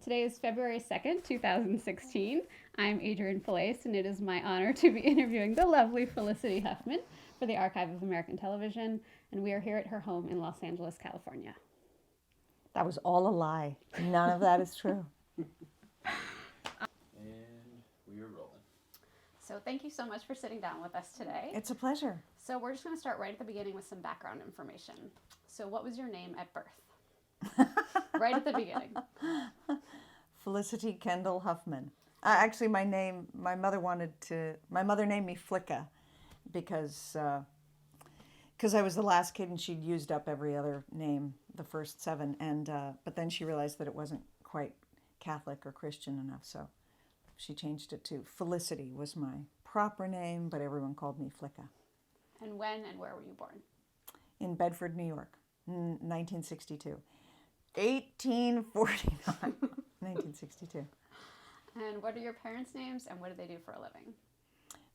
Today is February 2nd, 2016. I'm Adrienne Felice, and it is my honor to be interviewing the lovely Felicity Huffman for the Archive of American Television, and we are here at her home in Los Angeles, California. That was all a lie. None of that is true. And we are rolling. So thank you so much for sitting down with us today. It's a pleasure. So we're just going to start right at the beginning with some background information. So what was your name at birth? Right at the beginning. Felicity Kendall Huffman. Actually, my mother named me Flicka because I was the last kid and she'd used up every other name, the first seven, but then she realized that it wasn't quite Catholic or Christian enough, so she changed it to Felicity was my proper name, but everyone called me Flicka. And when and where were you born? In Bedford, New York, 1962. 1849. 1962. And what are your parents' names and what do they do for a living?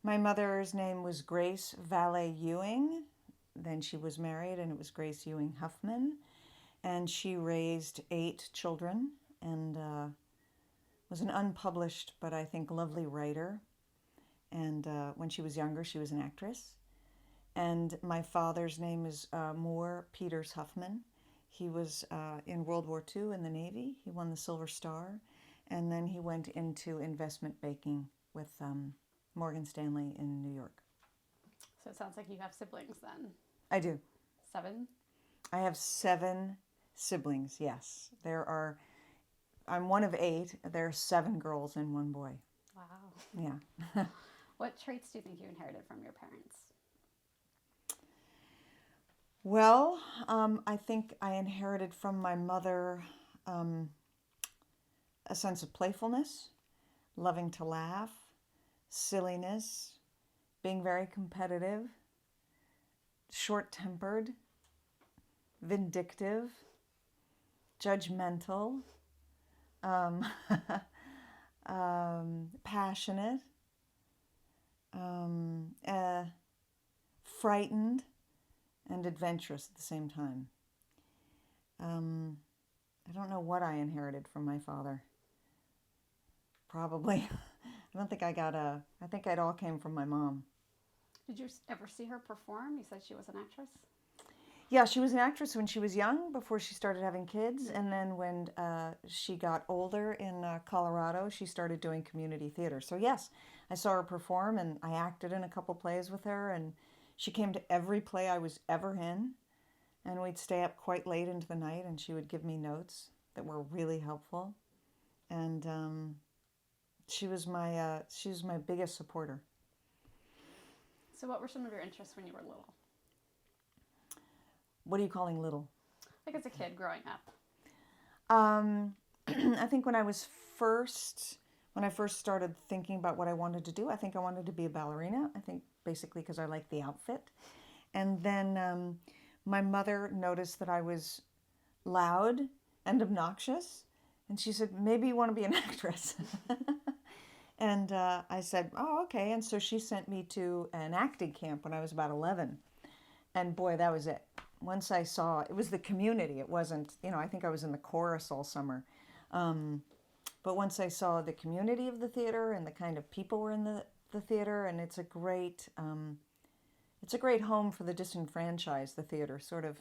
My mother's name was Grace Valet Ewing. Then she was married and it was Grace Ewing Huffman. And she raised 8 children and was an unpublished but I think lovely writer. And when she was younger, she was an actress. And my father's name is Moore Peters Huffman. He was in World War II in the Navy. He won the Silver Star. And then he went into investment banking with Morgan Stanley in New York. So it sounds like you have siblings then. I do. 7? I have 7 siblings, yes. I'm one of 8. There are 7 girls and 1 boy. Wow. Yeah. What traits do you think you inherited from your parents? Well, I think I inherited from my mother a sense of playfulness, loving to laugh, silliness, being very competitive, short-tempered, vindictive, judgmental, passionate, frightened, and adventurous at the same time. I don't know what I inherited from my father. Probably. I don't think I think it all came from my mom. Did you ever see her perform? You said she was an actress. Yeah, she was an actress when she was young, before she started having kids. And then when she got older in Colorado, she started doing community theater. So yes, I saw her perform and I acted in a couple plays with her. And she came to every play I was ever in. And we'd stay up quite late into the night and she would give me notes that were really helpful. And she was my biggest supporter. So what were some of your interests when you were little? What are you calling little? Like as a kid growing up. I think when I first started thinking about what I wanted to do, I think I wanted to be a ballerina. I think basically because I liked the outfit. And then my mother noticed that I was loud and obnoxious. And she said, maybe you want to be an actress. And I said, oh, okay. And so she sent me to an acting camp when I was about 11. And boy, that was it. Once I saw, it was the community. It wasn't, I think I was in the chorus all summer. But once I saw the community of the theater and the kind of people were in the theater, and it's a great home for the disenfranchised, the theater. Sort of,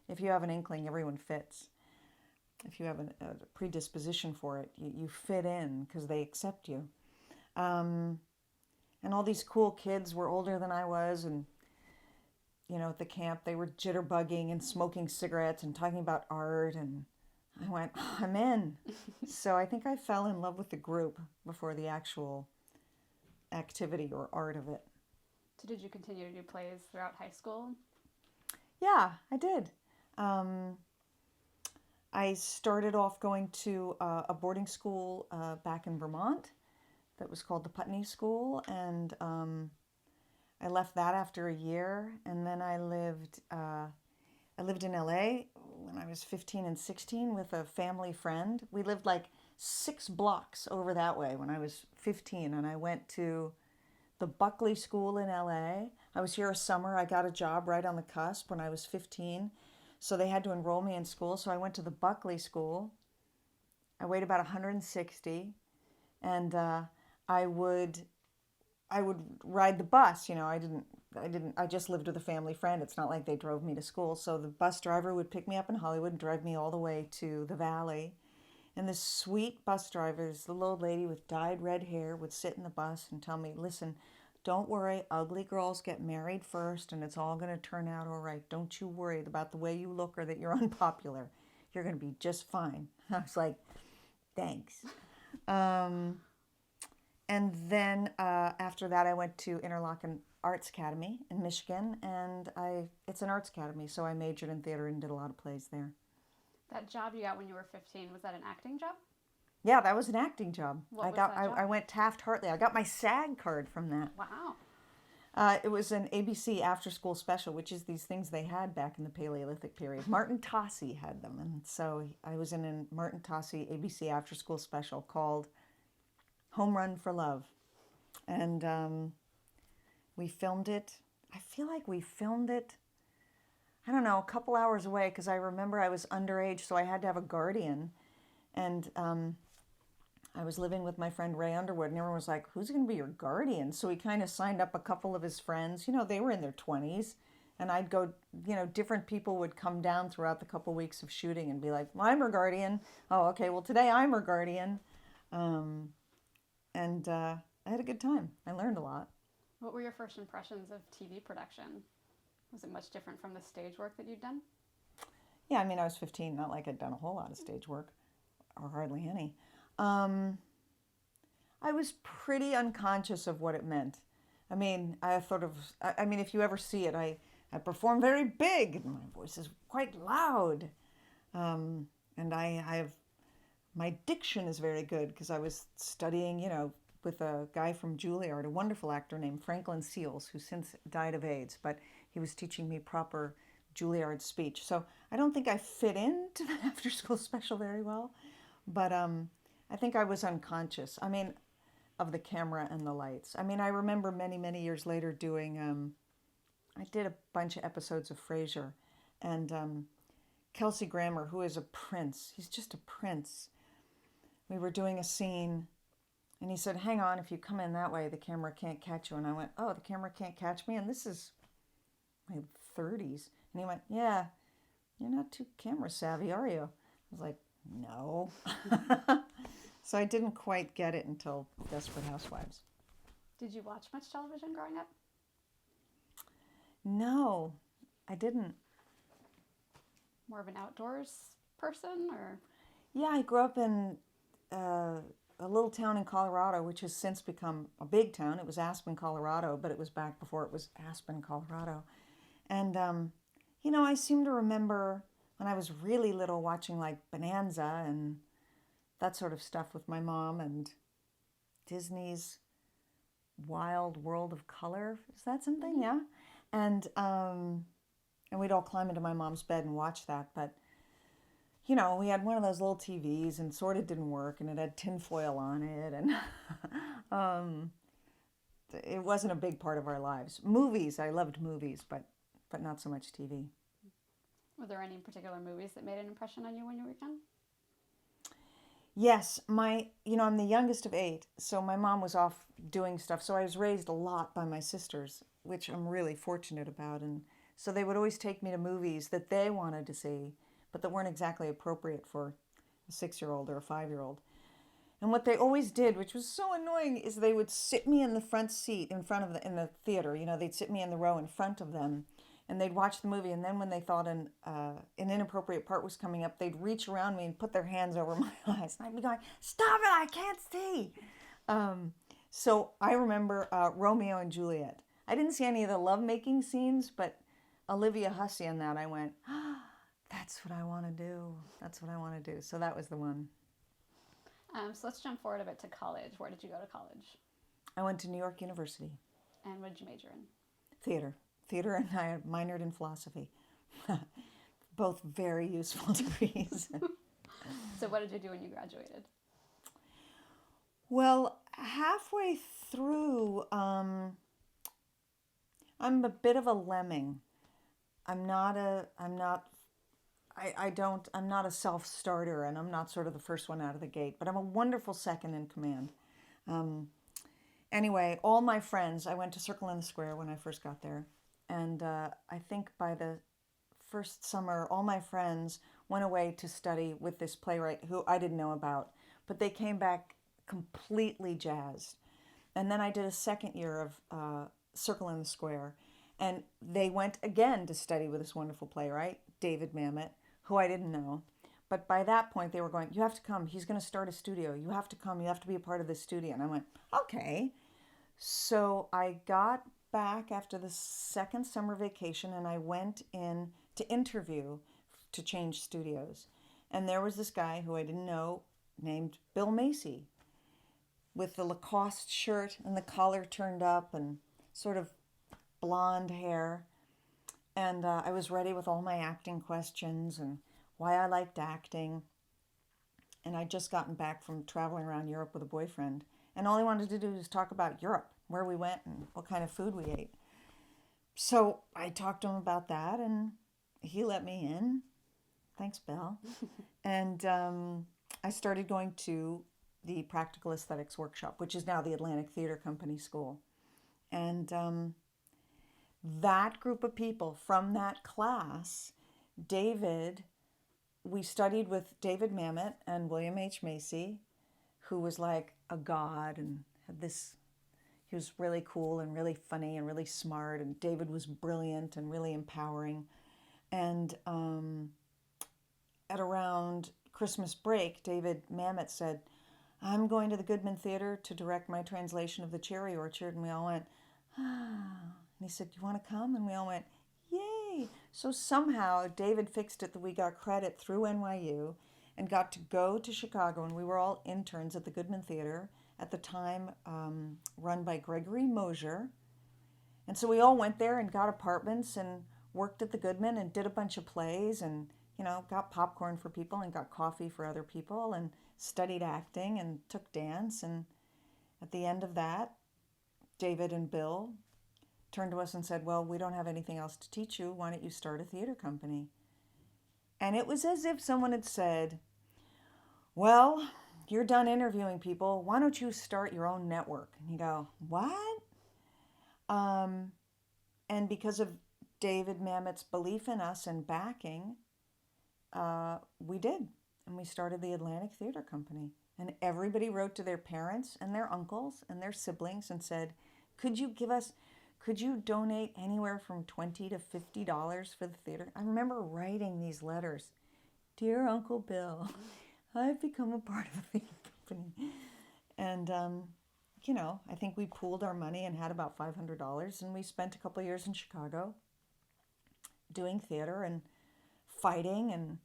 if you have an inkling, everyone fits. If you have a predisposition for it, you fit in because they accept you. And all these cool kids were older than I was, and at the camp, they were jitterbugging and smoking cigarettes and talking about art, and I went, oh, I'm in. So I think I fell in love with the group before the actual activity or art of it. So did you continue to do plays throughout high school? Yeah, I did. I started off going to a boarding school back in Vermont that was called the Putney School, and I left that after a year, and then I lived in LA when I was 15 and 16 with a family friend. We lived like 6 blocks over that way when I was 15, and I went to the Buckley School in LA. I was here a summer. I got a job right on the cusp when I was 15, so they had to enroll me in school. So I went to the Buckley School, I weighed about 160, and I would I would ride the bus. I just lived with a family friend. It's not like they drove me to school. So the bus driver would pick me up in Hollywood and drive me all the way to the valley. And this sweet bus driver, this little old lady with dyed red hair, would sit in the bus and tell me, listen, don't worry, ugly girls get married first and it's all going to turn out all right. Don't you worry about the way you look or that you're unpopular. You're going to be just fine. I was like, thanks. And then after that, I went to Interlochen Arts Academy in Michigan, and it's an arts academy, so I majored in theater and did a lot of plays there. That job you got when you were 15, was that an acting job? Yeah, that was an acting job. What was that job? I went Taft-Hartley. I got my SAG card from that. Wow. It was an ABC after-school special, which is these things they had back in the Paleolithic period. Martin Tossi had them, and so I was in a Martin Tossi ABC after-school special called Home Run for Love. And we filmed it. I feel like we filmed it, I don't know, a couple hours away, because I remember I was underage, so I had to have a guardian. And I was living with my friend Ray Underwood, and everyone was like, who's going to be your guardian? So he kind of signed up a couple of his friends. They were in their 20s. And I'd go, different people would come down throughout the couple weeks of shooting and be like, well, I'm her guardian. Oh, okay, well, today I'm her guardian. And I had a good time. I learned a lot. What were your first impressions of TV production? Was it much different from the stage work that you'd done? Yeah, I was 15, not like I'd done a whole lot of stage work, or hardly any. I was pretty unconscious of what it meant. If you ever see it, I perform very big, and my voice is quite loud. And my diction is very good, because I was studying, with a guy from Juilliard, a wonderful actor named Franklin Seals, who since died of AIDS, but he was teaching me proper Juilliard speech. So I don't think I fit into the after-school special very well, but I think I was unconscious. Of the camera and the lights. I remember many, many years later doing, I did a bunch of episodes of Frasier, and Kelsey Grammer, who is a prince, he's just a prince. We were doing a scene, and he said, hang on, if you come in that way, the camera can't catch you. And I went, oh, the camera can't catch me? And this is my 30s. And he went, yeah, you're not too camera savvy, are you? I was like, no. So I didn't quite get it until Desperate Housewives. Did you watch much television growing up? No, I didn't. More of an outdoors person, or? Yeah, I grew up in a little town in Colorado, which has since become a big town. It was Aspen, Colorado, but it was back before it was Aspen, Colorado. And, I seem to remember when I was really little watching like Bonanza and that sort of stuff with my mom, and Disney's Wild World of Color. Is that something? Yeah. And we'd all climb into my mom's bed and watch that. But, we had one of those little TVs, and sort of didn't work, and it had tinfoil on it. And it wasn't a big part of our lives. Movies, I loved movies, but not so much TV. Were there any particular movies that made an impression on you when you were young? Yes, I'm the youngest of 8, so my mom was off doing stuff. So I was raised a lot by my sisters, which I'm really fortunate about. And so they would always take me to movies that they wanted to see, but that weren't exactly appropriate for a 6-year-old or a 5-year-old. And what they always did, which was so annoying, is they would sit me in the front seat in the theater. They'd sit me in the row in front of them, and they'd watch the movie, and then when they thought an inappropriate part was coming up, they'd reach around me and put their hands over my eyes. And I'd be going, stop it, I can't see. So I remember Romeo and Juliet. I didn't see any of the lovemaking scenes, but Olivia Hussey in that, I went, that's what I want to do. That's what I want to do. So that was the one. So let's jump forward a bit to college. Where did you go to college? I went to New York University. And what did you major in? Theater, and I minored in philosophy. Both very useful degrees. So what did you do when you graduated? Well, halfway through, I'm a bit of a lemming. I'm not I'm not a self-starter, and I'm not sort of the first one out of the gate, but I'm a wonderful second in command. Um, anyway, all my friends, I went to Circle in the Square when I first got there. And I think by the first summer, all my friends went away to study with this playwright who I didn't know about, but they came back completely jazzed. And then I did a second year of Circle in the Square, and they went again to study with this wonderful playwright, David Mamet, who I didn't know. But by that point, they were going, "You have to come. He's going to start a studio. You have to come. You have to be a part of this studio." And I went, "Okay." So I got back after the second summer vacation, and I went in to interview to change studios. And there was this guy who I didn't know named Bill Macy with the Lacoste shirt and the collar turned up and sort of blonde hair. And I was ready with all my acting questions and why I liked acting. And I'd just gotten back from traveling around Europe with a boyfriend. And all he wanted to do was talk about Europe, where we went and what kind of food we ate. So I talked to him about that, and he let me in. Thanks, Bill. And I started going to the Practical Aesthetics Workshop, which is now the Atlantic Theater Company School. And that group of people from that class, we studied with David Mamet and William H. Macy, who was like a god and had this, he was really cool and really funny and really smart, and David was brilliant and really empowering. And at around Christmas break, David Mamet said, "I'm going to the Goodman Theater to direct my translation of The Cherry Orchard." And we all went, "Ah." And he said, "You want to come?" And we all went, "Yay." So somehow David fixed it that we got credit through NYU and got to go to Chicago. And we were all interns at the Goodman Theater at the time, run by Gregory Mosier. And so we all went there and got apartments and worked at the Goodman and did a bunch of plays and, got popcorn for people and got coffee for other people and studied acting and took dance. And at the end of that, David and Bill turned to us and said, "Well, we don't have anything else to teach you. Why don't you start a theater company?" And it was as if someone had said, "Well, you're done interviewing people. Why don't you start your own network?" And you go, "What?" And because of David Mamet's belief in us and backing, we did. And we started the Atlantic Theater Company. And everybody wrote to their parents and their uncles and their siblings and said, could you donate anywhere from $20 to $50 for the theater? I remember writing these letters. "Dear Uncle Bill, I've become a part of the theater company." And, I think we pooled our money and had about $500. And we spent a couple of years in Chicago doing theater and fighting and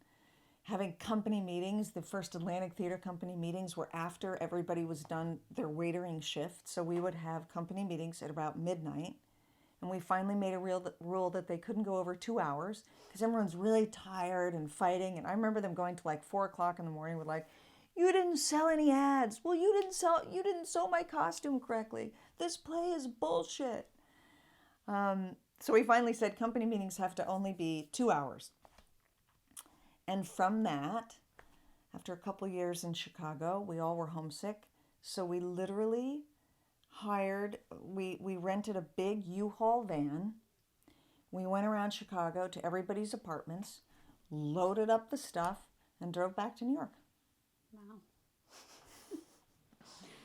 having company meetings. The first Atlantic Theater Company meetings were after everybody was done their waitering shift. So we would have company meetings at about midnight. And we finally made a rule that they couldn't go over 2 hours because everyone's really tired and fighting. And I remember them going to like 4 o'clock in the morning with like, "You didn't sell any ads. Well, you didn't sew my costume correctly. This play is bullshit." So we finally said company meetings have to only be 2 hours. And from that, after a couple years in Chicago, we all were homesick. So we literally we rented a big U-Haul van. We went around Chicago to everybody's apartments, loaded up the stuff, and drove back to New York. Wow.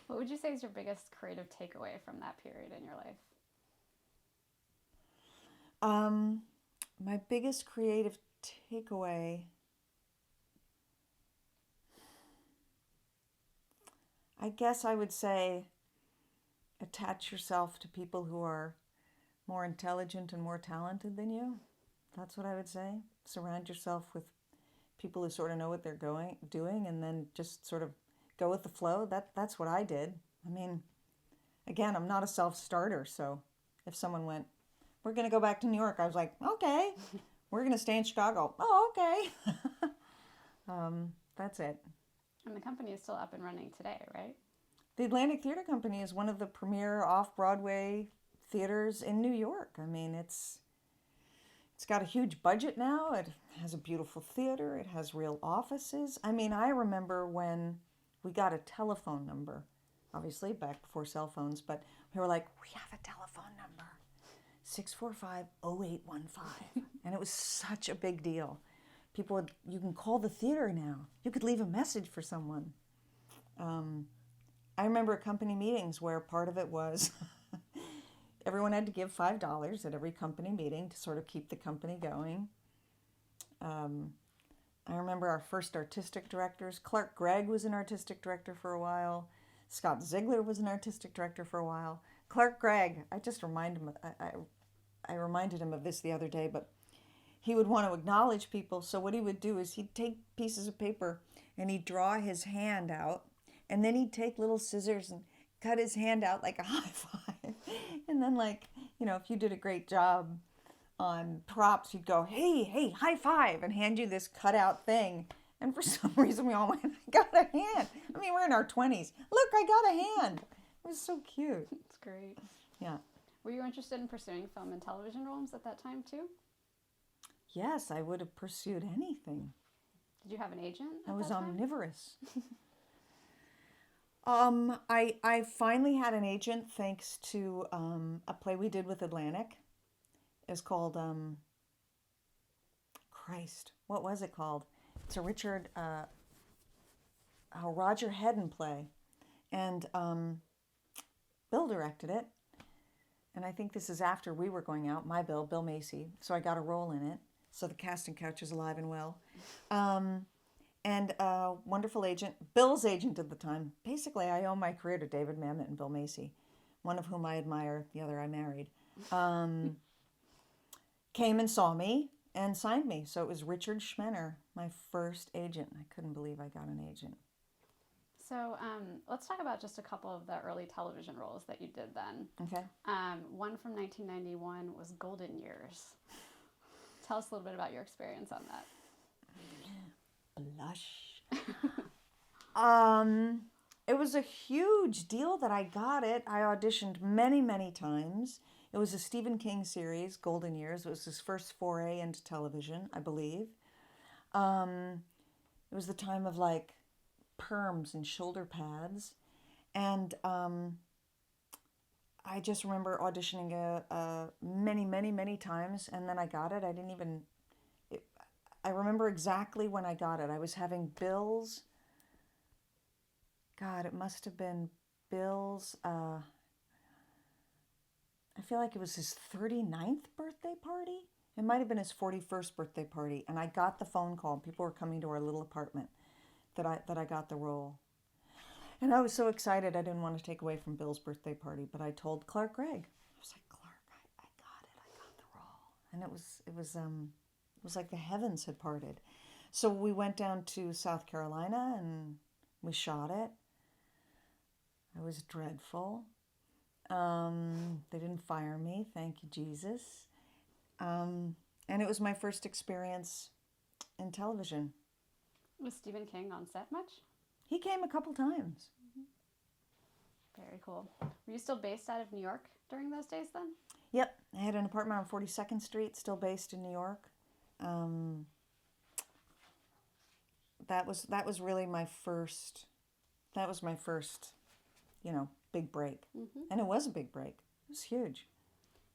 What would you say is your biggest creative takeaway from that period in your life? My biggest creative takeaway, I guess I would say, attach yourself to people who are more intelligent and more talented than you. That's what I would say. Surround yourself with people who sort of know what they're doing, and then just sort of go with the flow. That's what I did. I mean, again, I'm not a self-starter, so if someone went, "We're going to go back to New York," I was like, "Okay." "We're going to stay in Chicago." "Oh, okay." That's it. And the company is still up and running today, right? The Atlantic Theater Company is one of the premier off-Broadway theaters in New York. I mean, it's It's got a huge budget now. It has a beautiful theater. It has real offices. I mean, I remember when we got a telephone number, obviously back before cell phones, but we were like, we have a telephone number, 645-0815. And it was such a big deal. People would, you can call the theater now. You could leave a message for someone. I remember company meetings where part of it was everyone had to give $5 at every company meeting to sort of keep the company going. I remember our first artistic directors. Clark Gregg was an artistic director for a while. Scott Ziegler was an artistic director for a while. Clark Gregg, I just reminded him, I reminded him of this the other day, but he would want to acknowledge people. So what he would do is he'd take pieces of paper and he'd draw his hand out, and then he'd take little scissors and cut his hand out like a high five. And then, like, you know, if you did a great job on props, you'd go, hey, high five, and hand you this cutout thing. And for some reason, we all went, I got a hand. I mean, we're in our 20s. Look, I got a hand. It was so cute. It's great. Yeah. Were you interested in pursuing film and television roles at that time too? Yes, I would have pursued anything. Did you have an agent I at was that time? omnivorous. I finally had an agent thanks to a play we did with Atlantic. It's called Christ. What was it called? It's a Roger Hedden play, and Bill directed it. And I think this is after we were going out. My Bill Macy. So I got a role in it. So the casting couch is alive and well. And a wonderful agent, Bill's agent at the time. Basically, I owe my career to David Mamet and Bill Macy, one of whom I admire, the other I married. Came and saw me and signed me. So it was Richard Schmenner, my first agent. I couldn't believe I got an agent. So let's talk about just a couple of the early television roles that you did then. Okay. One from 1991 was Golden Years. Tell us a little bit about your experience on that. Blush. It was a huge deal that I got it. I auditioned many, many times. It was a Stephen King series, Golden Years. It was his first foray into television, I believe. It was the time of like perms and shoulder pads. And I just remember auditioning many, many, many times, and then I got it. I remember exactly when I got it. I was having Bill's, God, it must have been Bill's, I feel like it was his 39th birthday party. It might have been his 41st birthday party. And I got the phone call. People were coming to our little apartment that I got the role. And I was so excited I didn't want to take away from Bill's birthday party, but I told Clark Gregg. I was like, Clark, I got it. I got the role. And it was like the heavens had parted. So we went down to South Carolina and we shot it. It was dreadful. They didn't fire me, thank you, Jesus. And it was my first experience in television. Was Stephen King on set much? He came a couple times. Very cool. Were you still based out of New York during those days then? Yep, I had an apartment on 42nd Street, still based in New York. That was really my first. That was my first, big break, and it was a big break. It was huge.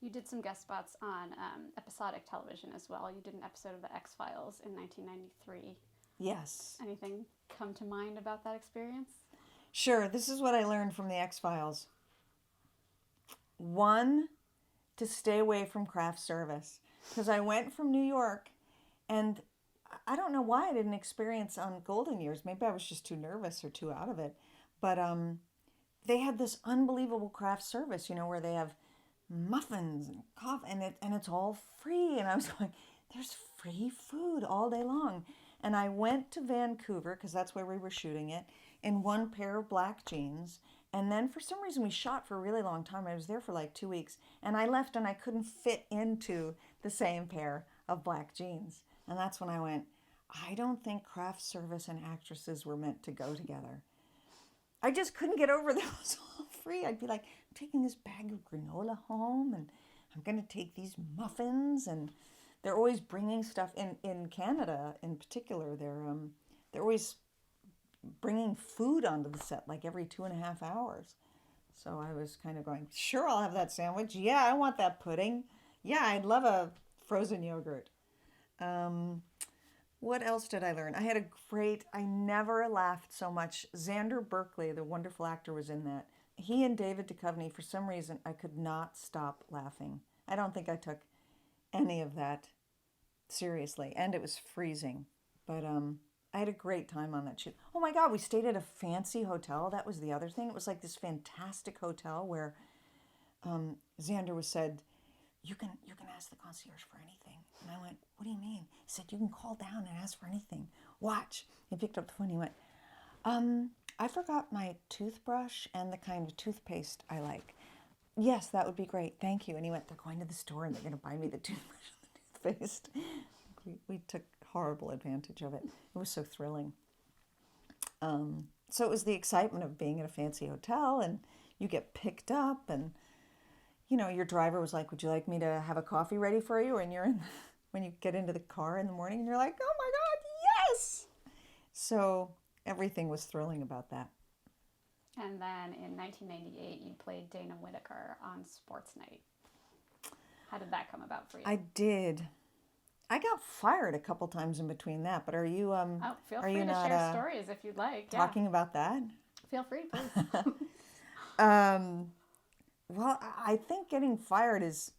You did some guest spots on episodic television as well. You did an episode of The X-Files in 1993. Yes. Anything come to mind about that experience? Sure. This is what I learned from The X-Files. One, to stay away from craft service. Because I went from New York, and I don't know why I didn't experience on Golden Years. Maybe I was just too nervous or too out of it. But they had this unbelievable craft service, where they have muffins and coffee, and it's all free. And I was going, there's free food all day long. And I went to Vancouver, because that's where we were shooting it, in one pair of black jeans. And then for some reason we shot for a really long time. I was there for like 2 weeks. And I left and I couldn't fit into the same pair of black jeans. And that's when I went, I don't think craft service and actresses were meant to go together. I just couldn't get over that it was all free. I'd be like, I'm taking this bag of granola home, and I'm going to take these muffins, and they're always bringing stuff in Canada in particular. They're always bringing food onto the set like every 2.5 hours. So I was kind of going, sure, I'll have that sandwich. Yeah, I want that pudding. Yeah, I'd love a frozen yogurt. Um, what else did I learn? I never laughed so much. Xander Berkeley, the wonderful actor, was in that. He and David Duchovny, for some reason, I could not stop laughing. I don't think I took any of that seriously, and it was freezing. But I had a great time on that shoot. Oh my God, we stayed at a fancy hotel. That was the other thing. It was like this fantastic hotel where Xander was said, you can ask the concierge for anything. And I went, what do you mean? He said, you can call down and ask for anything. Watch. He picked up the phone and he went, I forgot my toothbrush and the kind of toothpaste I like. Yes, that would be great. Thank you. And he went, they're going to the store and they're going to buy me the toothbrush and the toothpaste. We took horrible advantage of it. It was so thrilling. So it was the excitement of being in a fancy hotel and you get picked up and your driver was like, would you like me to have a coffee ready for you? And when you get into the car in the morning and you're like, oh my God, yes! So everything was thrilling about that. And then in 1998, you played Dana Whitaker on Sports Night. How did that come about for you? I did. I got fired a couple times in between that, but are you feel free to share stories if you'd like. Talking about that? Feel free, please. Well, I think getting fired is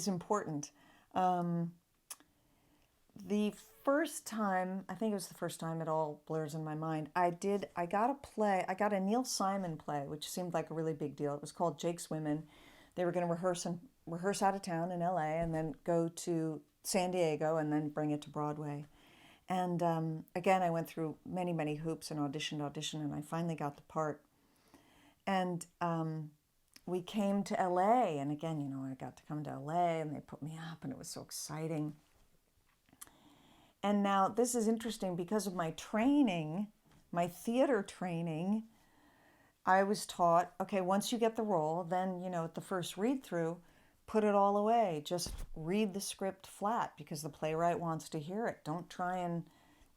important. The first time, I think it was the first time, it all blurs in my mind. I got a Neil Simon play, which seemed like a really big deal. It was called Jake's Women. They were going to rehearse out of town in LA and then go to San Diego and then bring it to Broadway. And again, I went through many, many hoops and auditioned, and I finally got the part. And we came to LA, and again, I got to come to LA, and they put me up, and it was so exciting. And now this is interesting because of my training, my theater training. I was taught, okay, once you get the role, then, at the first read through, put it all away. Just read the script flat because the playwright wants to hear it. Don't try and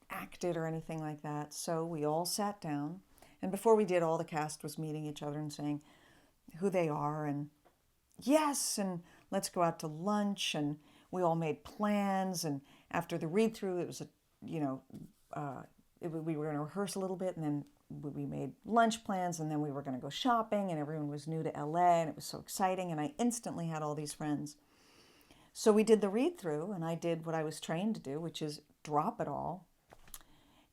act it or anything like that. So we all sat down, and before we did, all the cast was meeting each other and saying who they are, and yes, and let's go out to lunch, and we all made plans, and after the read-through, it was we were going to rehearse a little bit, and then we made lunch plans, and then we were going to go shopping, and everyone was new to LA, and it was so exciting, and I instantly had all these friends. So we did the read-through, and I did what I was trained to do, which is drop it all,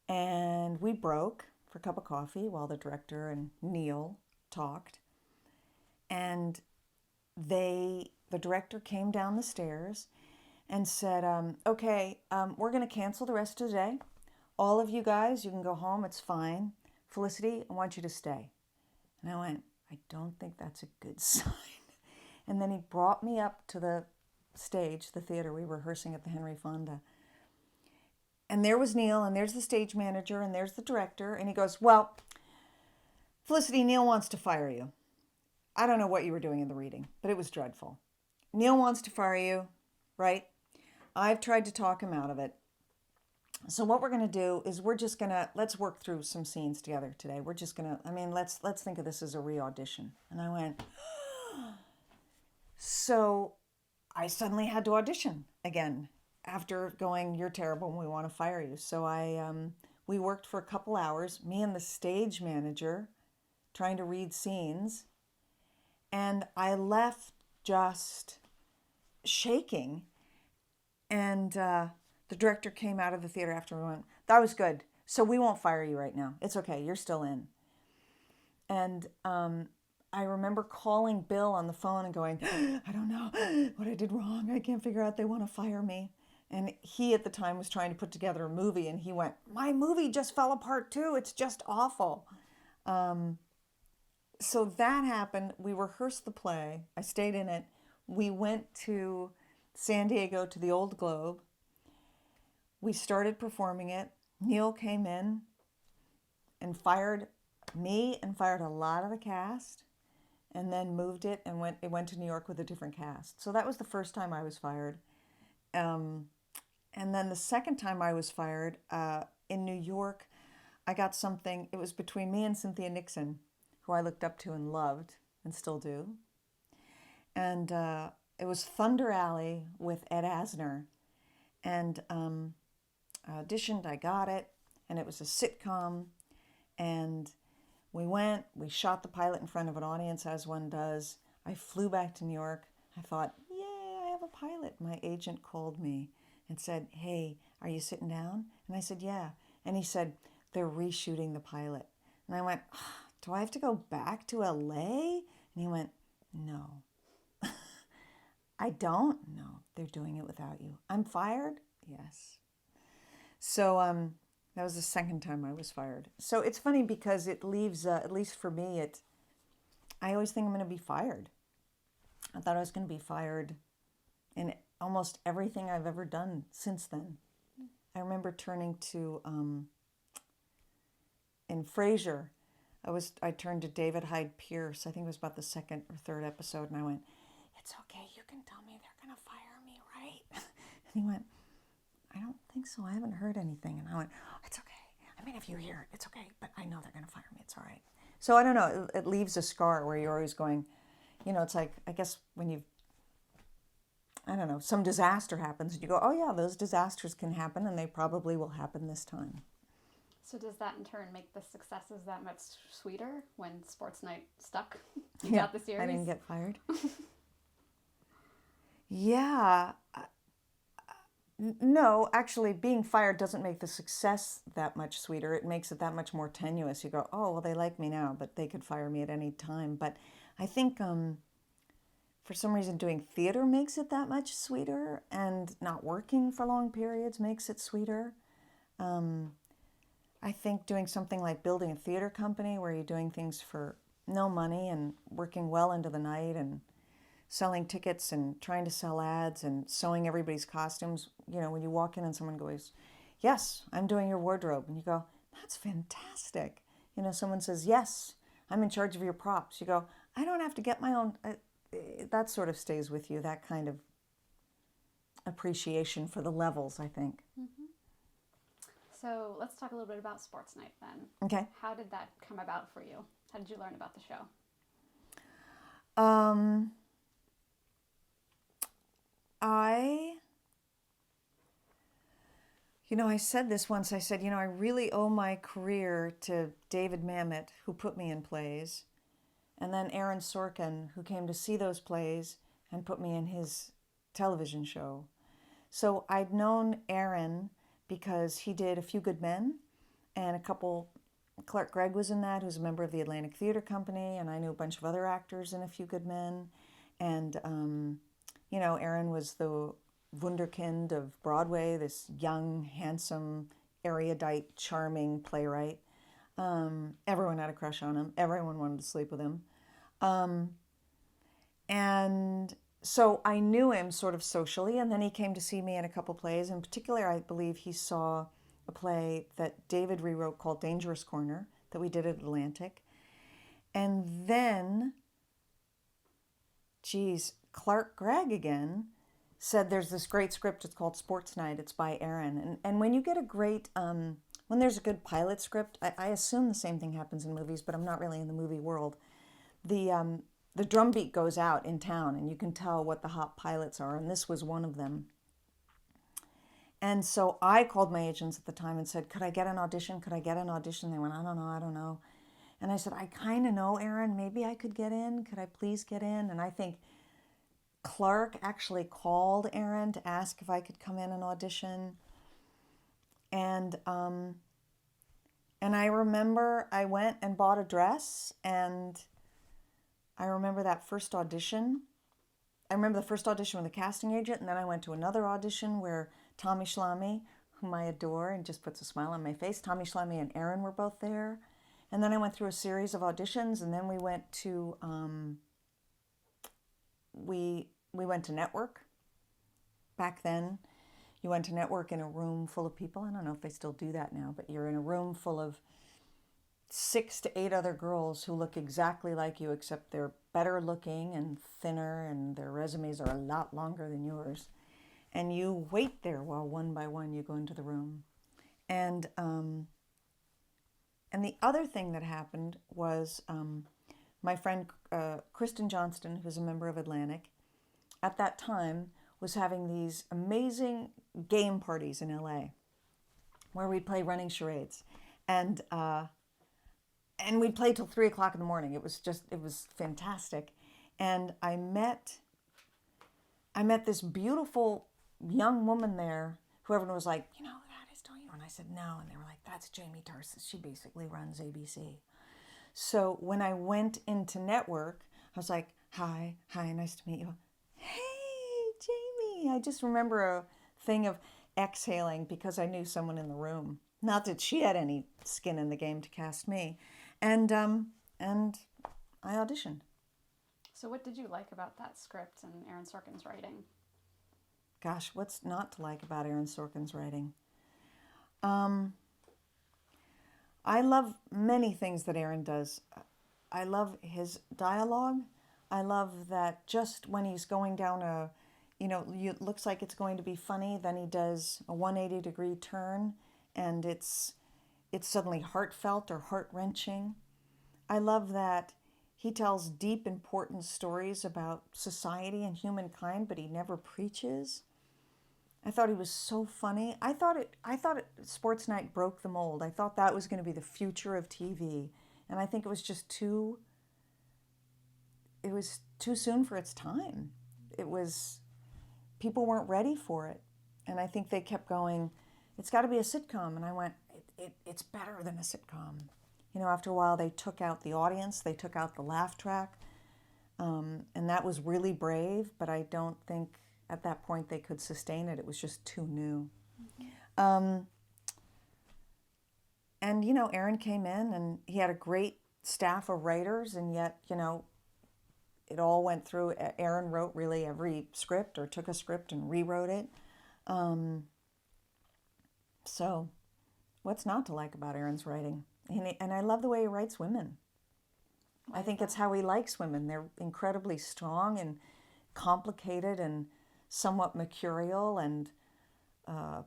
and we broke for a cup of coffee while the director and Neil talked. And the director came down the stairs and said, okay, we're going to cancel the rest of the day. All of you guys, you can go home. It's fine. Felicity, I want you to stay. And I went, I don't think that's a good sign. And then he brought me up to the stage, the theater. We were rehearsing at the Henry Fonda. And there was Neil, and there's the stage manager, and there's the director. And he goes, well, Felicity, Neil wants to fire you. I don't know what you were doing in the reading, but it was dreadful. Neil wants to fire you, right? I've tried to talk him out of it. So what we're going to do is let's work through some scenes together today. We're just going to, let's think of this as a re-audition. And I went, so I suddenly had to audition again after going, you're terrible and we want to fire you. So we worked for a couple hours, me and the stage manager, trying to read scenes. And I left just shaking. And the director came out of the theater after and went, that was good. So we won't fire you right now. It's okay. You're still in. And I remember calling Bill on the phone and going, I don't know what I did wrong. I can't figure out. They want to fire me. And he at the time was trying to put together a movie. And he went, my movie just fell apart too. It's just awful. So that happened. We rehearsed the play. I stayed in it. We went to San Diego to the Old Globe. We started performing it. Neil came in and fired me and fired a lot of the cast and then moved it and it went to New York with a different cast. So that was the first time I was fired. And then the second time I was fired in New York, I got something. It was between me and Cynthia Nixon, who I looked up to and loved and still do. And it was Thunder Alley with Ed Asner. And I auditioned, I got it, and it was a sitcom. And we shot the pilot in front of an audience, as one does. I flew back to New York. I thought, yay, I have a pilot. My agent called me and said, hey, are you sitting down? And I said, yeah. And he said, they're reshooting the pilot. And I went, do I have to go back to LA? And he went, no. I don't? No, they're doing it without you. I'm fired? Yes. So that was the second time I was fired. So it's funny because it leaves, at least for me, I always think I'm going to be fired. I thought I was going to be fired in almost everything I've ever done since then. I remember turning to, in Frasier, I turned to David Hyde Pierce. I think it was about the second or third episode, and I went, it's okay, you can tell me they're going to fire me, right? And he went, I don't think so. I haven't heard anything. And I went, it's okay. I mean, if you hear it, it's okay. But I know they're going to fire me. It's all right. So I don't know. It leaves a scar where you're always going, it's like, I guess when I don't know, some disaster happens and you go, oh yeah, those disasters can happen and they probably will happen this time. So does that in turn make the successes that much sweeter when Sports Night stuck? You got the series? I didn't get fired. Yeah. No, actually, being fired doesn't make the success that much sweeter. It makes it that much more tenuous. You go, oh, well, they like me now, but they could fire me at any time. But I think for some reason doing theater makes it that much sweeter, and not working for long periods makes it sweeter. I think doing something like building a theater company where you're doing things for no money and working well into the night and selling tickets and trying to sell ads and sewing everybody's costumes. When you walk in and someone goes, yes, I'm doing your wardrobe. And you go, that's fantastic. Someone says, yes, I'm in charge of your props. You go, I don't have to get my own. That sort of stays with you, that kind of appreciation for the levels, I think. Mm-hmm. So let's talk a little bit about Sports Night then. Okay. How did that come about for you? How did you learn about the show? I said this once. I said, I really owe my career to David Mamet, who put me in plays, and then Aaron Sorkin, who came to see those plays and put me in his television show. So I'd known Aaron because he did A Few Good Men, and Clark Gregg was in that, who's a member of the Atlantic Theater Company, and I knew a bunch of other actors in A Few Good Men. And, Aaron was the wunderkind of Broadway, this young, handsome, erudite, charming playwright. Everyone had a crush on him. Everyone wanted to sleep with him. And so I knew him sort of socially, and then he came to see me in a couple plays. In particular, I believe he saw a play that David rewrote called Dangerous Corner that we did at Atlantic. And then, Clark Gregg again said there's this great script, it's called Sports Night, it's by Aaron. And when you get a great, when there's a good pilot script, I assume the same thing happens in movies, but I'm not really in the movie world. The drumbeat goes out in town and you can tell what the hot pilots are, and this was one of them. And so I called my agents at the time and said, could I get an audition? Could I get an audition? They went, I don't know. And I said, I kind of know Aaron, maybe I could get in. Could I please get in? And I think Clark actually called Aaron to ask if I could come in and audition. And I remember I went and bought a dress, and I remember that first audition. I remember the first audition with a casting agent, and then I went to another audition where Tommy Schlamme, whom I adore and just puts a smile on my face, Tommy Schlamme and Aaron were both there. And then I went through a series of auditions, and then we went to we went to Network. Back then, you went to Network in a room full of people. I don't know if they still do that now, but you're in a room full of 6 to 8 other girls who look exactly like you, except they're better looking and thinner, and their resumes are a lot longer than yours. and you wait there while one by one you go into the room. And the other thing that happened was my friend Kristen Johnston, who's a member of Atlantic, at that time was having these amazing game parties in LA where we'd play running charades. And we'd play till 3 o'clock in the morning. It was fantastic. And I met this beautiful young woman there who everyone was like, you know who that is, don't you? And I said, no. And they were like, that's Jamie Tarsis. She basically runs ABC. So when I went into network, I was like, hi, nice to meet you. Hey, Jamie. I just remember a thing of exhaling because I knew someone in the room. Not that she had any skin in the game to cast me. And I auditioned. So what did you like about that script and Aaron Sorkin's writing? Gosh, what's not to like about Aaron Sorkin's writing? I love many things that Aaron does. I love his dialogue. I love that just when he's going down it looks like it's going to be funny, then he does a 180-degree turn, and it's suddenly heartfelt or heart-wrenching. I love that he tells deep, important stories about society and humankind, but he never preaches. I thought he was so funny. I thought Sports Night broke the mold. I thought that was going to be the future of TV, and I think it was just too soon for its time. People weren't ready for it, and I think they kept going, it's got to be a sitcom, and I went, it's better than a sitcom. After a while they took out the audience, they took out the laugh track, and that was really brave, but I don't think at that point they could sustain it. It was just too new. And Aaron came in and he had a great staff of writers, and yet it all went through. Aaron wrote really every script, or took a script and rewrote it. So what's not to like about Aaron's writing? And I love the way he writes women. I think it's how he likes women. They're incredibly strong and complicated and somewhat mercurial and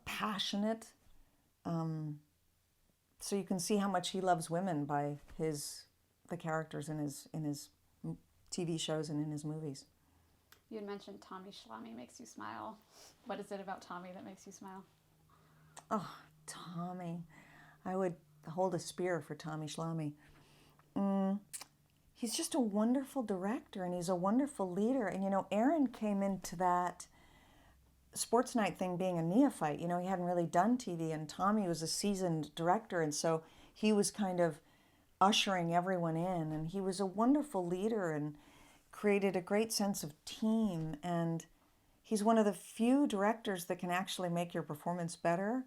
passionate. So you can see how much he loves women by the characters in his TV shows and in his movies. You had mentioned Tommy Schlamme makes you smile. What is it about Tommy that makes you smile? Oh, Tommy. I would hold a spear for Tommy Schlamme. He's just a wonderful director, and he's a wonderful leader. And, Aaron came into that Sports Night thing being a neophyte. He hadn't really done TV, and Tommy was a seasoned director, and so he was kind of ushering everyone in. And he was a wonderful leader and created a great sense of team. And he's one of the few directors that can actually make your performance better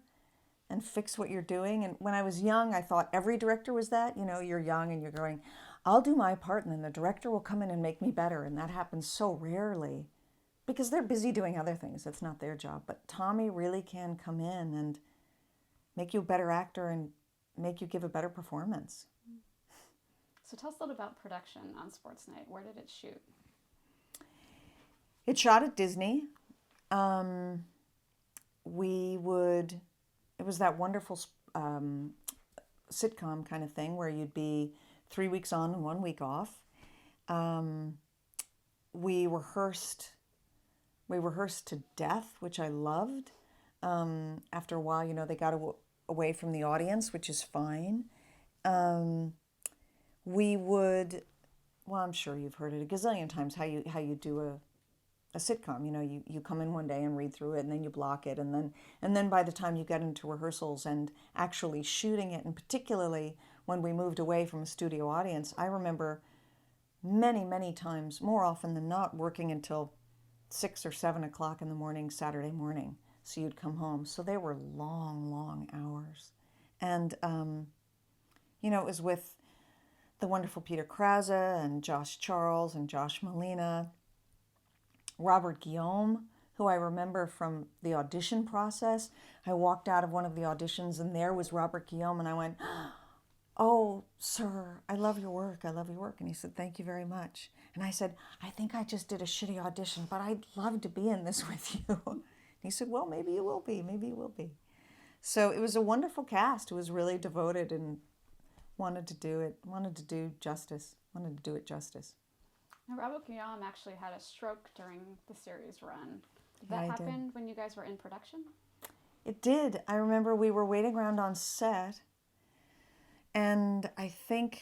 and fix what you're doing. And when I was young, I thought every director was that. You're young and you're going, I'll do my part, and then the director will come in and make me better. And that happens so rarely because they're busy doing other things. That's not their job. But Tommy really can come in and make you a better actor and make you give a better performance. So tell us a little about production on Sports Night. Where did it shoot? It shot at Disney. It was that wonderful sitcom kind of thing where you'd be 3 weeks on and 1 week off. We rehearsed to death, which I loved. After a while, they got away from the audience, which is fine. I'm sure you've heard it a gazillion times, how you do a sitcom. You come in one day and read through it, and then you block it, and then by the time you get into rehearsals and actually shooting it, and particularly when we moved away from a studio audience, I remember many, many times, more often than not, working until 6 or 7 o'clock in the morning, Saturday morning. So you'd come home. So they were long, long hours. And, it was with the wonderful Peter Krause and Josh Charles and Josh Molina, Robert Guillaume, who I remember from the audition process. I walked out of one of the auditions and there was Robert Guillaume, and I went, oh, sir, I love your work. I love your work. And he said, thank you very much. And I said, I think I just did a shitty audition, but I'd love to be in this with you. He said, well, maybe you will be, maybe you will be. So it was a wonderful cast who was really devoted and wanted to do it, wanted to do justice, wanted to do it justice. Now, Robert Guillaume actually had a stroke during the series run. Did Yeah, that I happen when you guys were in production? It did. I remember we were waiting around on set, and I think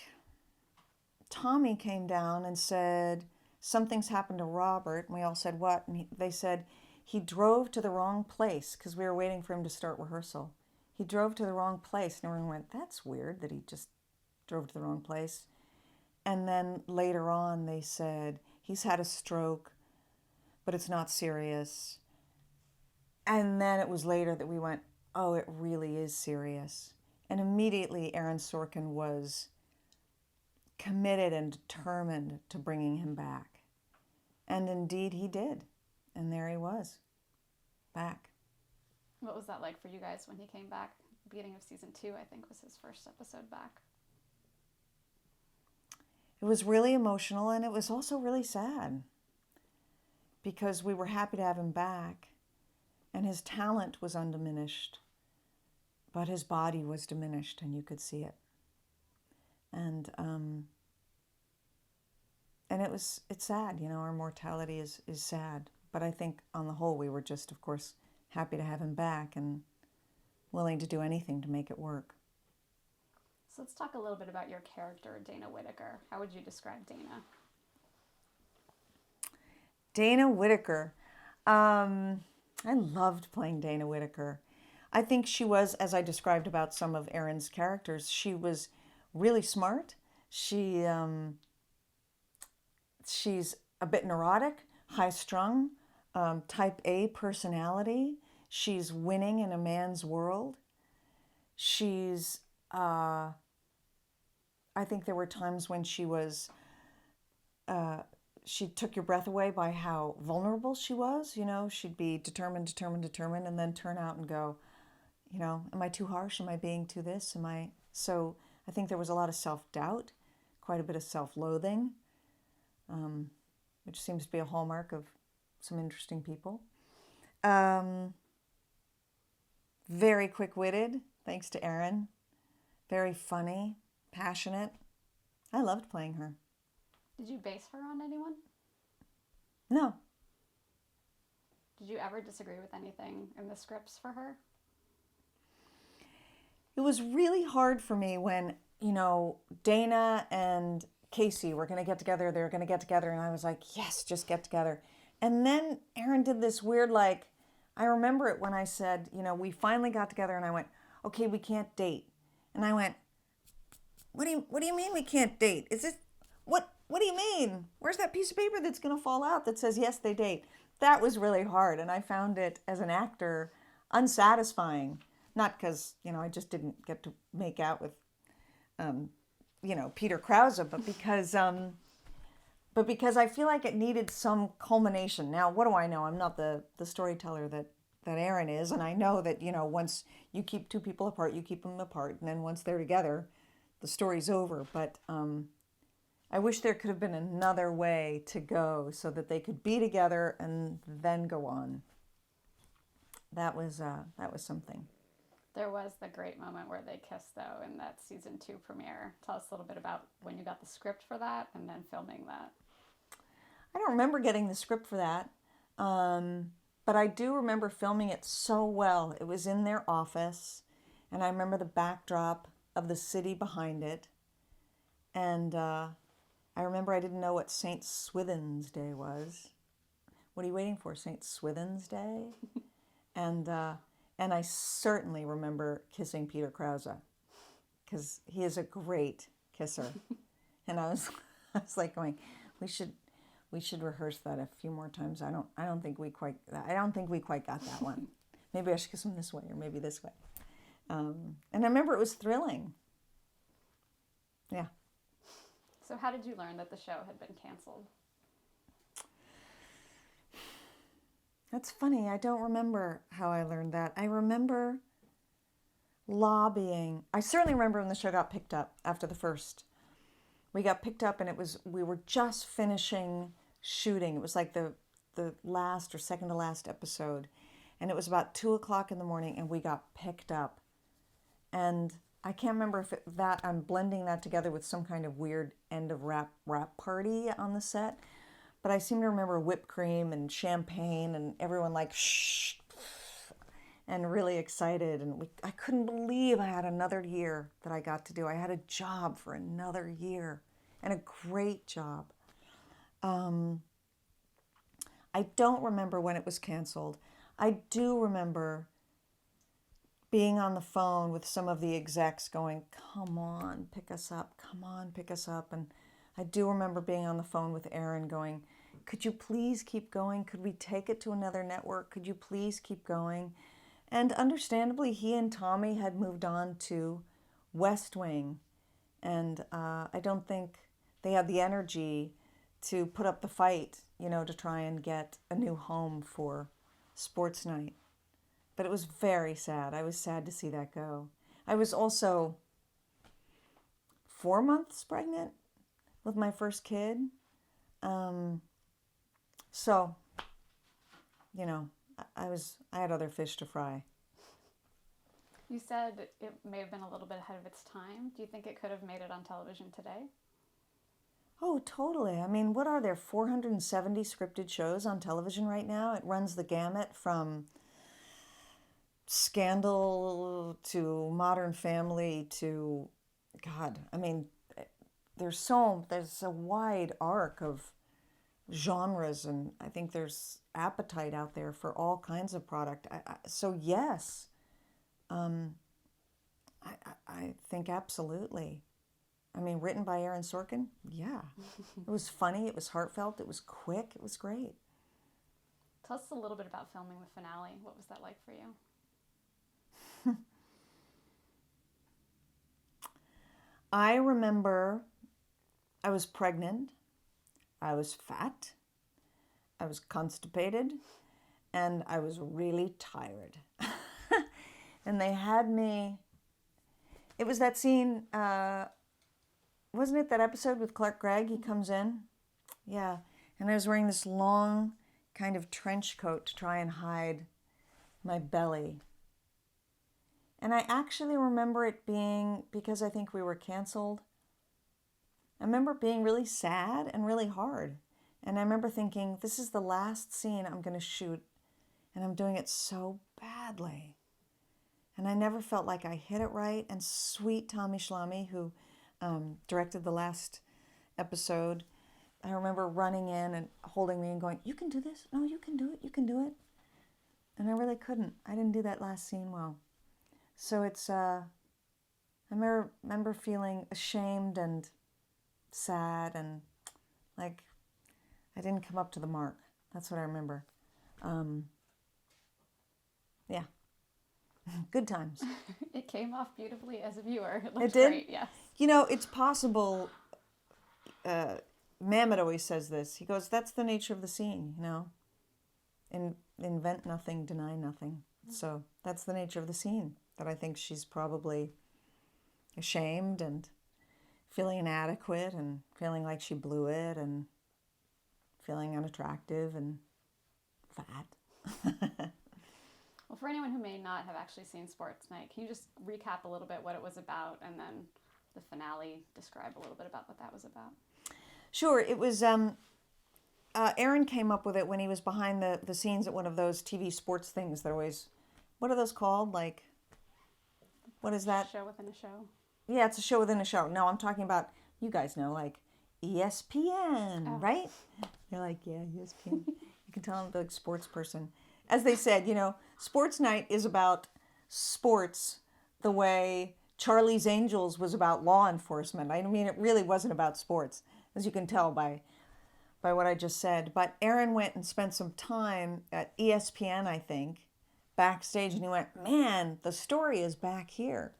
Tommy came down and said, something's happened to Robert. And we all said, what? And they said, he drove to the wrong place because we were waiting for him to start rehearsal. He drove to the wrong place. And everyone went, that's weird that he just drove to the wrong place. And then later on, they said, he's had a stroke, but it's not serious. And then it was later that we went, oh, it really is serious. And immediately Aaron Sorkin was committed and determined to bringing him back. And indeed he did. And there he was, back. What was that like for you guys when he came back? The beginning of season 2, I think, was his first episode back. It was really emotional, and it was also really sad because we were happy to have him back, and his talent was undiminished, but his body was diminished, and you could see it. And it's sad, you know, our mortality is sad. But I think on the whole, we were just, of course, happy to have him back and willing to do anything to make it work. So let's talk a little bit about your character, Dana Whitaker. How would you describe Dana? Dana Whitaker. I loved playing Dana Whitaker. I think she was, as I described about some of Erin's characters, she was really smart. She's a bit neurotic, high-strung, type A personality. She's winning in a man's world. She's, I think there were times when she was, she took your breath away by how vulnerable she was. You know, she'd be determined, and then turn out and go, you know, am I too harsh? Am I being too this? So I think there was a lot of self-doubt, quite a bit of self-loathing, which seems to be a hallmark of some interesting people. Very quick-witted, thanks to Erin. Very funny, passionate. I loved playing her. Did you base her on anyone? No. Did you ever disagree with anything in the scripts for her? It was really hard for me when, you know, Dana and Casey were going to get together. They were going to get together. And I was like, yes, just get together. And then Erin did this weird, like, I remember it when I said, you know, we finally got together and I went, okay, we can't date. And I went, what do you mean we can't date? Is this, what do you mean? Where's that piece of paper that's going to fall out that says, yes, they date? That was really hard. And I found it, as an actor, unsatisfying. Not because, you know, I just didn't get to make out with, you know, Peter Krause, but because I feel like it needed some culmination. Now, what do I know? I'm not the storyteller that Erin is, and I know that, you know, once you keep two people apart, you keep them apart, and then once they're together, the story's over. But I wish there could have been another way to go so that they could be together and then go on. That was something. There was the great moment where they kissed, though, in that season 2 premiere. Tell us a little bit about when you got the script for that and then filming that. I don't remember getting the script for that, but I do remember filming it so well. It was in their office, and I remember the backdrop of the city behind it. And I remember I didn't know what St. Swithin's Day was. What are you waiting for, St. Swithin's Day? And I certainly remember kissing Peter Krause because he is a great kisser. And I was like going, we should rehearse that a few more times. I don't think we quite got that one. Maybe I should kiss him this way or maybe this way. And I remember it was thrilling. Yeah. So how did you learn that the show had been canceled? That's funny. I don't remember how I learned that. I remember lobbying. I certainly remember when the show got picked up after the first. We got picked up and we were just finishing shooting. It was like the last or second to last episode. And it was about 2 o'clock in the morning, and we got picked up. And I can't remember if I'm blending that together with some kind of weird end of wrap party on the set. But I seem to remember whipped cream and champagne and everyone like shh and really excited. And I couldn't believe I had another year that I got to do. I had a job for another year, and a great job. I don't remember when it was canceled. I do remember being on the phone with some of the execs going, come on, pick us up, come on, pick us up. And I do remember being on the phone with Aaron going, could you please keep going? Could we take it to another network? Could you please keep going? And understandably, he and Tommy had moved on to West Wing. And I don't think they had the energy to put up the fight, to try and get a new home for Sports Night. But it was very sad. I was sad to see that go. I was also 4 months pregnant with my first kid. So, I had other fish to fry. You said it may have been a little bit ahead of its time. Do you think it could have made it on television today? Oh, totally. I mean, what are there, 470 scripted shows on television right now? It runs the gamut from Scandal to Modern Family to, God, I mean, there's a wide arc of genres, and I think there's appetite out there for all kinds of product. So yes, I think absolutely. I mean, written by Aaron Sorkin? Yeah. It was funny, it was heartfelt, it was quick, it was great. Tell us a little bit about filming the finale. What was that like for you? I remember I was pregnant, I was fat, I was constipated, and I was really tired. And they had me, it was that scene, wasn't it that episode with Clark Gregg? He comes in. Yeah. And I was wearing this long kind of trench coat to try and hide my belly. And I actually remember it being, because I think we were canceled, I remember being really sad and really hard. And I remember thinking, this is the last scene I'm going to shoot, and I'm doing it so badly. And I never felt like I hit it right. And sweet Tommy Schlamme, who directed the last episode, I remember running in and holding me and going, you can do this. No, you can do it. You can do it. And I really couldn't. I didn't do that last scene well. So it's, I remember feeling ashamed and sad and like I didn't come up to the mark. That's what I remember. Yeah. Good times. It came off beautifully as a viewer. It looked It did? great, yes. It's possible. Mamet always says this. He goes, that's the nature of the scene, invent nothing, deny nothing. So that's the nature of the scene, that I think she's probably ashamed and feeling inadequate and feeling like she blew it and feeling unattractive and fat. Well, for anyone who may not have actually seen Sports Night, can you just recap a little bit what it was about, and then the finale, describe a little bit about what that was about? Sure. It was, Aaron came up with it when he was behind the scenes at one of those TV sports things that always, what are those called? Like, what is that? Show within a show. Yeah, it's a show within a show. No, I'm talking about, you guys know, like ESPN, right? You're like, yeah, ESPN. You can tell I'm a big sports person. As they said, Sports Night is about sports the way Charlie's Angels was about law enforcement. I mean, it really wasn't about sports, as you can tell by what I just said. But Aaron went and spent some time at ESPN, I think, backstage, and he went, man, the story is back here.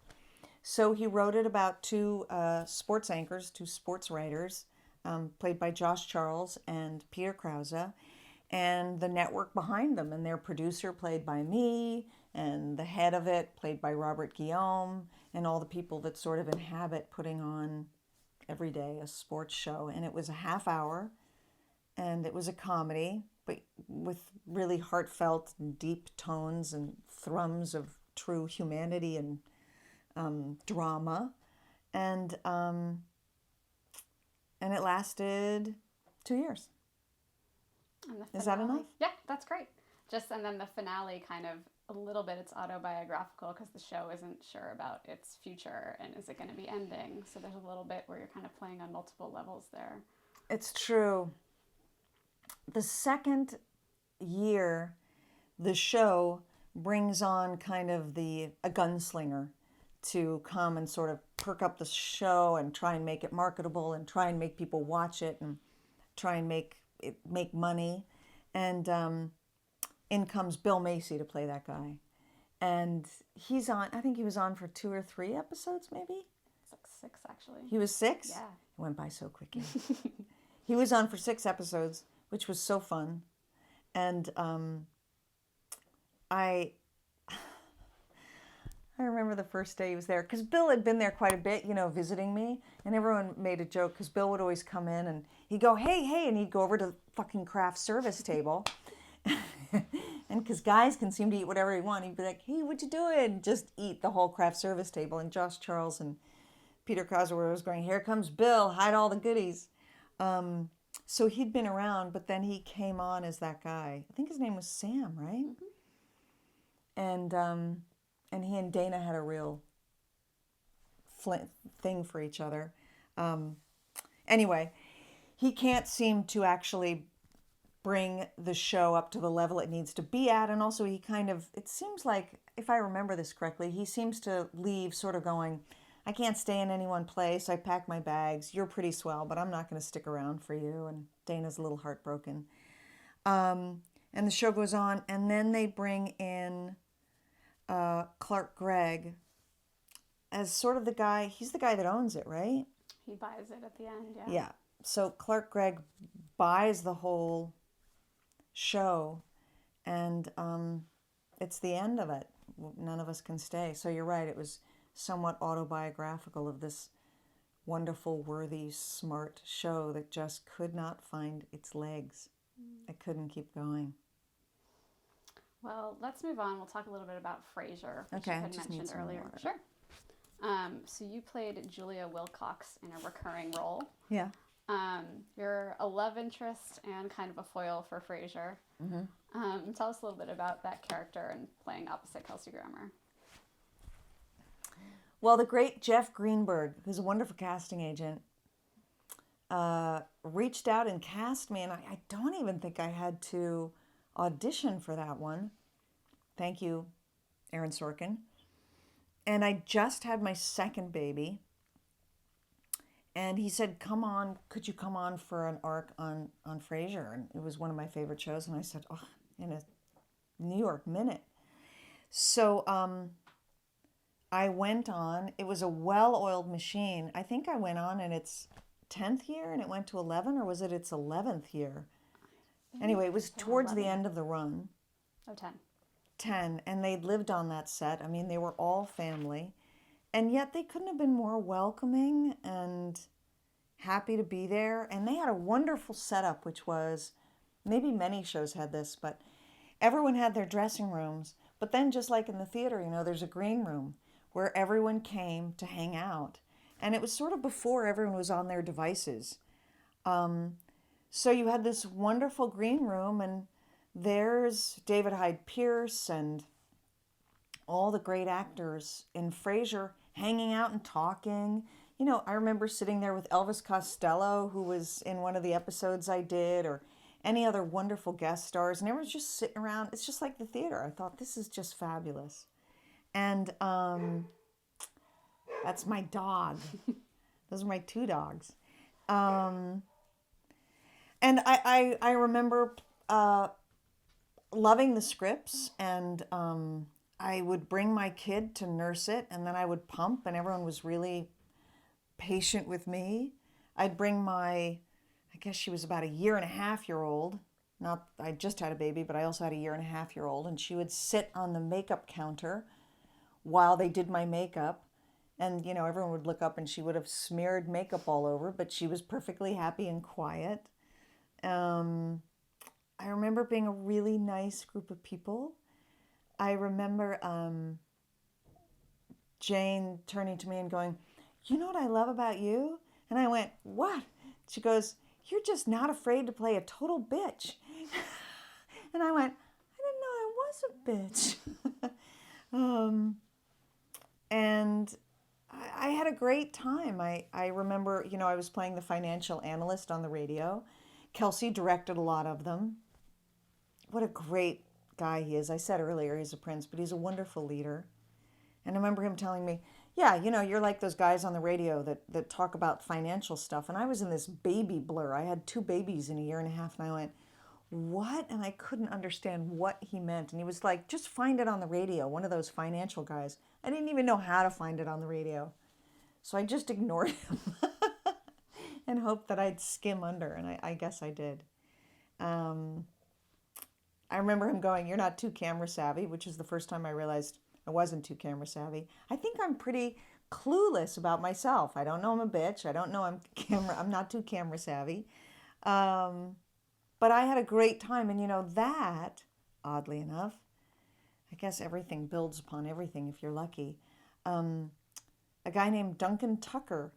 So he wrote it about two sports anchors, two sports writers, played by Josh Charles and Peter Krause, and the network behind them, and their producer played by me, and the head of it played by Robert Guillaume, and all the people that sort of inhabit putting on every day a sports show. And it was a half hour, and it was a comedy, but with really heartfelt and deep tones and thrums of true humanity and drama, and it lasted 2 years. And the Is that finale- enough? Yeah, that's great. And then the finale kind of a little bit, it's autobiographical because the show isn't sure about its future and is it going to be ending. So there's a little bit where you're kind of playing on multiple levels there. It's true. The second year, the show brings on kind of a gunslinger to come and sort of perk up the show and try and make it marketable and try and make people watch it and try and make money. And in comes Bill Macy to play that guy. And he's on, I think he was on for 2 or 3 episodes maybe. It's like 6 actually. He was 6? Yeah. It went by so quickly. He was on for 6 episodes, which was so fun. And I remember the first day he was there, because Bill had been there quite a bit, visiting me, and everyone made a joke, because Bill would always come in and he'd go, hey, hey, and he'd go over to the fucking craft service table. And because guys can seem to eat whatever they want, he'd be like, hey, what you doing? Just eat the whole craft service table. And Josh Charles and Peter Cosworth was going, here comes Bill, hide all the goodies. So he'd been around, but then he came on as that guy. I think his name was Sam, right? Mm-hmm. And he and Dana had a real thing for each other. Anyway, he can't seem to actually bring the show up to the level it needs to be at. And also it seems like, if I remember this correctly, he seems to leave sort of going, I can't stay in any one place. I packed my bags. You're pretty swell, but I'm not going to stick around for you. And Dana's a little heartbroken. And the show goes on, and then they bring in Clark Gregg as sort of the guy. He's the guy that owns it, right? He buys it at the end, yeah. Yeah. So Clark Gregg buys the whole show, and it's the end of it. None of us can stay. So you're right. It was somewhat autobiographical of this wonderful, worthy, smart show that just could not find its legs. It couldn't keep going. Well, let's move on. We'll talk a little bit about Frasier, which Okay, you I had just need mentioned some earlier. water. Sure. So you played Julia Wilcox in a recurring role. Yeah. You're a love interest and kind of a foil for Frasier. Mm-hmm. Tell us a little bit about that character and playing opposite Kelsey Grammer. Well, the great Jeff Greenberg, who's a wonderful casting agent, reached out and cast me, and I don't even think I had to audition for that one. Thank you, Aaron Sorkin. And I just had my second baby, and he said, come on, could you come on for an arc on Frasier? And it was one of my favorite shows, and I said, oh, in a New York minute. So I went on. It was a well-oiled machine. I think I went on in its 10th year, and it went to 11, or was it its 11th year? Anyway, it was towards the end of the run. Oh, 10. 10, and they'd lived on that set. I mean, they were all family, and yet they couldn't have been more welcoming and happy to be there. And they had a wonderful setup, which was, maybe many shows had this, but everyone had their dressing rooms. But then, just like in the theater, there's a green room where everyone came to hang out. And it was sort of before everyone was on their devices. So you had this wonderful green room, and there's David Hyde Pierce and all the great actors in Frasier hanging out and talking. I remember sitting there with Elvis Costello, who was in one of the episodes I did, or any other wonderful guest stars, and everyone's just sitting around. It's just like the theater. I thought, this is just fabulous. And that's my dog. Those are my 2 dogs. And I remember loving the scripts, and I would bring my kid to nurse it, and then I would pump, and everyone was really patient with me. I'd bring I guess she was about a 1.5-year-old. Not, I just had a baby, but I also had a 1.5-year-old, and she would sit on the makeup counter while they did my makeup. And, everyone would look up, and she would have smeared makeup all over, but she was perfectly happy and quiet. Um, I remember being a really nice group of people. I remember Jane turning to me and going, "You know what I love about you?" And I went, "What?" She goes, "You're just not afraid to play a total bitch." And I went, "I didn't know I was a bitch." And I had a great time. I remember, I was playing the financial analyst on the radio. Kelsey directed a lot of them. What a great guy he is. I said earlier he's a prince, but he's a wonderful leader. And I remember him telling me, "Yeah, you're like those guys on the radio that talk about financial stuff." And I was in this baby blur. I had 2 babies in a year and a half, and I went, "What?" And I couldn't understand what he meant. And he was like, "Just find it on the radio," one of those financial guys. I didn't even know how to find it on the radio. So I just ignored him and hoped that I'd skim under, and I guess I did. Um, I remember him going, "You're not too camera savvy," which is the first time I realized I wasn't too camera savvy. I think I'm pretty clueless about myself. I don't know I'm a bitch. I don't know I'm not too camera savvy. Um, but I had a great time, and that, oddly enough, I guess everything builds upon everything if you're lucky. Um, a guy named Duncan Tucker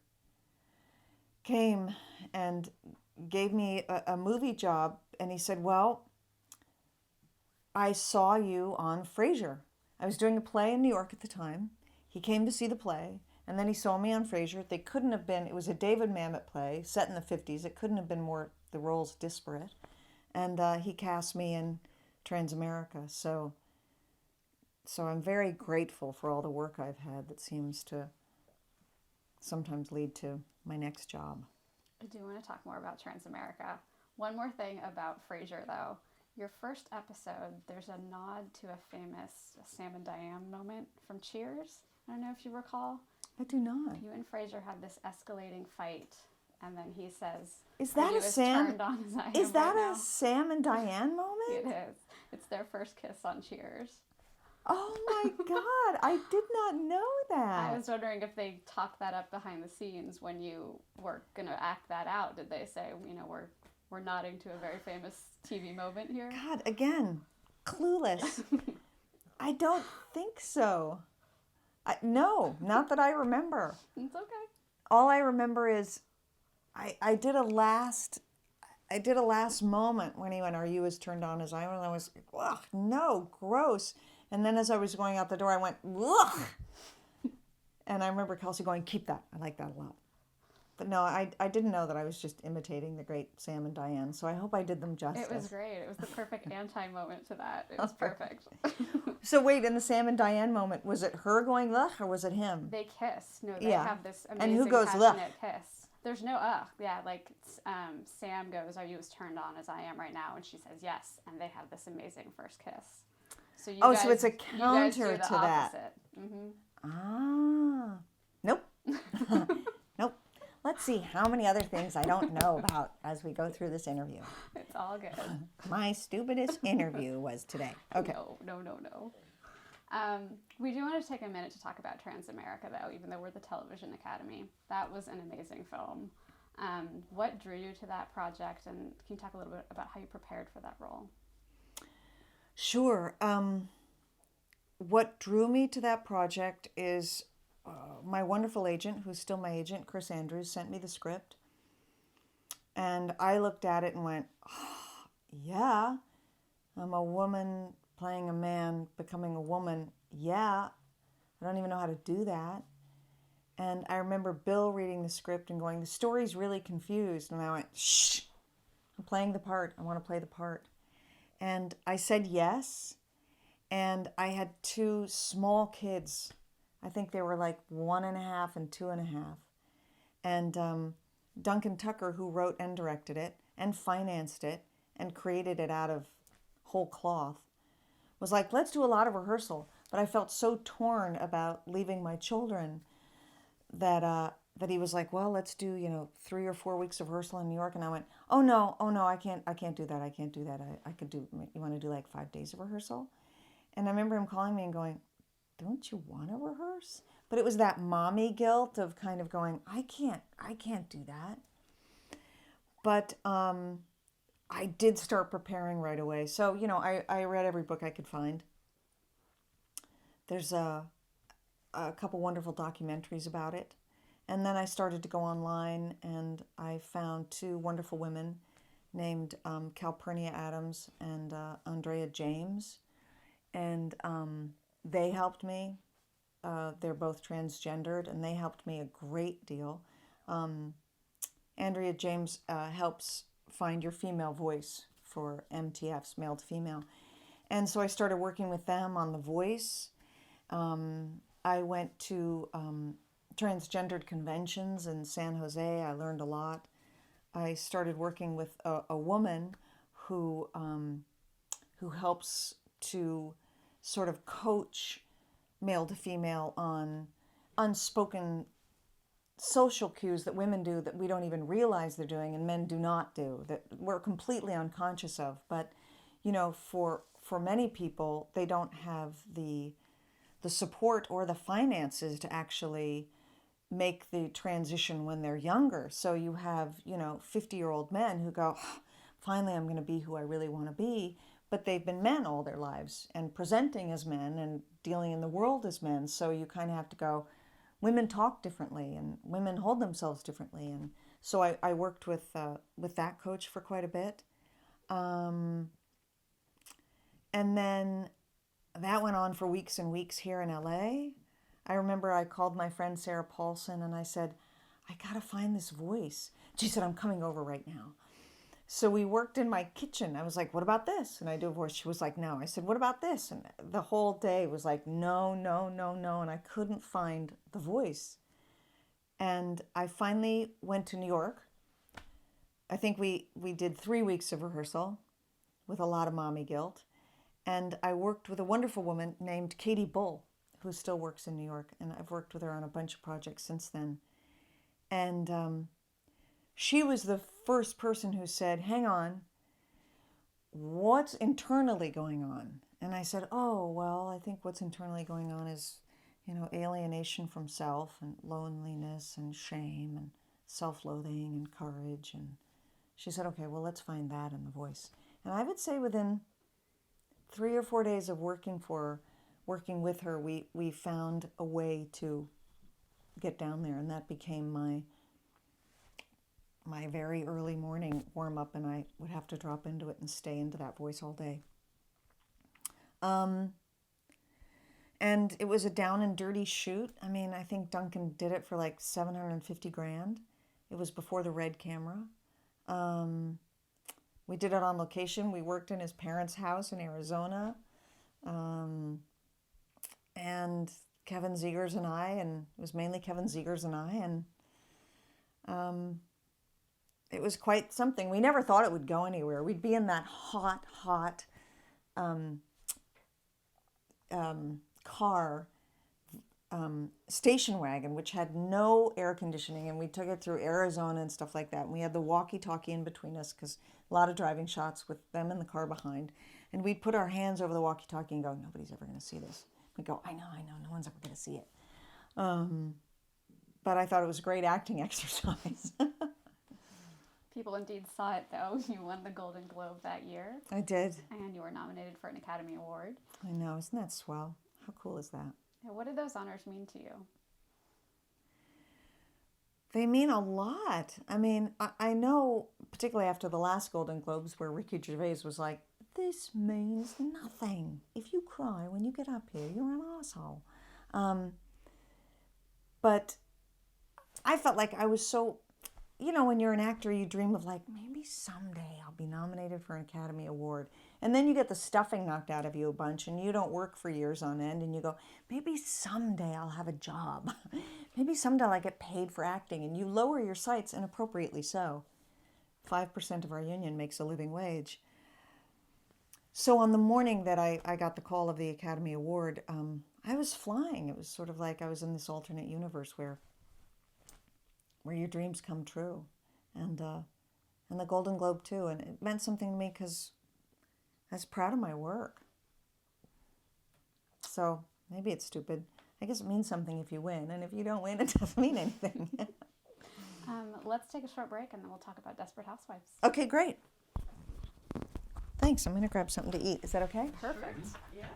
came and gave me a movie job, and he said, "Well, I saw you on Frasier." I was doing a play in New York at the time. He came to see the play, and then he saw me on Frasier. They couldn't have been, it was a David Mamet play set in the 50s. It couldn't have been more, the roles disparate. And he cast me in Transamerica. So I'm very grateful for all the work I've had that seems to sometimes lead to my next job. I do want to talk more about Transamerica. One more thing about Frasier, though. Your first episode, there's a nod to a famous Sam and Diane moment from Cheers. I don't know if you recall. I do not. You and Frasier had this escalating fight, and then he says, Is "Are that you a as Sam? turned on as I am Is that right a Sam and Diane moment? It is. It's their first kiss on Cheers. Oh my God! I did not know that. I was wondering if they talked that up behind the scenes when you were going to act that out. Did they say, we're nodding to a very famous TV moment here? God, again, clueless. I don't think so. No, not that I remember. It's okay. All I remember is I did a last moment when he went, "Are you as turned on as I am?" And I was like, "Ugh, no, gross." And then as I was going out the door, I went, "Ugh." And I remember Kelsey going, "Keep that. I like that a lot." But no, I didn't know that I was just imitating the great Sam and Diane. So I hope I did them justice. It was great. It was the perfect anti-moment to that. It was perfect. So wait, in the Sam and Diane moment, was it her going ugh or was it him? They kiss. No, they Yeah. have this amazing, And who goes, passionate "Ugh"? kiss. There's no ugh. Yeah, like Sam goes, "Are you as turned on as I am right now?" And she says yes. And they have this amazing first kiss. So you guys, So it's a you guys do counter the to that. opposite. Mm-hmm. Ah, nope. Nope. Let's see how many other things I don't know about as we go through this interview. It's all good. My stupidest interview was today. Okay. No. We do want to take a minute to talk about Transamerica, though, even though we're the Television Academy. That was an amazing film. What drew you to that project, and can you talk a little bit about how you prepared for that role? Sure. What drew me to that project is my wonderful agent, who's still my agent, Chris Andrews, sent me the script. And I looked at it and went, oh, yeah, I'm a woman playing a man, becoming a woman. Yeah, I don't even know how to do that. And I remember Bill reading the script and going, the story's really confused. And I went, shh, I'm playing the part. I want to play the part. And I said yes. And I had 2 small kids. I think they were like 1.5 and 2.5. And Duncan Tucker, who wrote and directed it and financed it and created it out of whole cloth, was like, let's do a lot of rehearsal. But I felt so torn about leaving my children that he was like, well, let's do 3 or 4 weeks of rehearsal in New York. And I went, oh no, I can't do that. I could do. You want to do like 5 days of rehearsal? And I remember him calling me and going, don't you want to rehearse? But it was that mommy guilt of kind of going, I can't do that. But I did start preparing right away. So, I read every book I could find. There's a couple wonderful documentaries about it. And then I started to go online and I found two wonderful women named Calpurnia Adams and Andrea James. And they helped me. They're both transgendered and they helped me a great deal. Andrea James helps find your female voice for MTFs, male to female. And so I started working with them on the voice. I went to transgendered conventions in San Jose. I learned a lot. I started working with a woman who helps to sort of coach male to female on unspoken social cues that women do that we don't even realize they're doing and men do not do, that we're completely unconscious of. But for many people, they don't have the support or the finances to actually make the transition when they're younger. So you have 50-year-old men who go, finally I'm going to be who I really want to be, but they've been men all their lives and presenting as men and dealing in the world as men. So you kind of have to go, women talk differently and women hold themselves differently. And so I worked with that coach for quite a bit. And then that went on for weeks and weeks here in LA. I remember I called my friend Sarah Paulson and I said, I gotta find this voice. She said, I'm coming over right now. So we worked in my kitchen. I was like, what about this? And I do a voice. She was like, no. I said, what about this? And the whole day was like, no, no, no, no. And I couldn't find the voice. And I finally went to New York. I think we did 3 weeks of rehearsal with a lot of mommy guilt. And I worked with a wonderful woman named Katie Bull, who still works in New York. And I've worked with her on a bunch of projects since then. And she was the first person who said, hang on, what's internally going on? And I said, oh, well, I think what's internally going on is, alienation from self and loneliness and shame and self-loathing and courage. And she said, okay, well, let's find that in the voice. And I would say within 3 or 4 days of working with her, we found a way to get down there, and that became my very early morning warm up, and I would have to drop into it and stay into that voice all day. And it was a down and dirty shoot. I mean, I think Duncan did it for like $750,000. It was before the Red camera. We did it on location. We worked in his parents' house in Arizona. And Kevin Zegers and I, and it was mainly Kevin Zegers and I, and it was quite something. We never thought it would go anywhere. We'd be in that hot car, station wagon, which had no air conditioning, and we took it through Arizona and stuff like that. And we had the walkie-talkie in between us because a lot of driving shots with them in the car behind. And we'd put our hands over the walkie-talkie and go, nobody's ever going to see this. We'd go, I know, no one's ever going to see it. But I thought it was a great acting exercise. People indeed saw it, though. You won the Golden Globe that year. I did. And you were nominated for an Academy Award. I know, isn't that swell? How cool is that? And what did those honors mean to you? They mean a lot. I mean, I know, particularly after the last Golden Globes where Ricky Gervais was like, this means nothing. If you cry when you get up here, you're an asshole. But I felt like I was so, when you're an actor, you dream of like, maybe someday I'll be nominated for an Academy Award. And then you get the stuffing knocked out of you a bunch and you don't work for years on end and you go, maybe someday I'll have a job. Maybe someday I'll get paid for acting. And you lower your sights, and appropriately so. 5% of our union makes a living wage. So on the morning that I got the call of the Academy Award, I was flying. It was sort of like I was in this alternate universe where your dreams come true. And the Golden Globe too. And it meant something to me because I was proud of my work. So maybe it's stupid. I guess it means something if you win. And if you don't win, it doesn't mean anything. Let's take a short break and then we'll talk about Desperate Housewives. Okay, great. Thanks. I'm going to grab something to eat. Is that okay? Perfect. Yeah.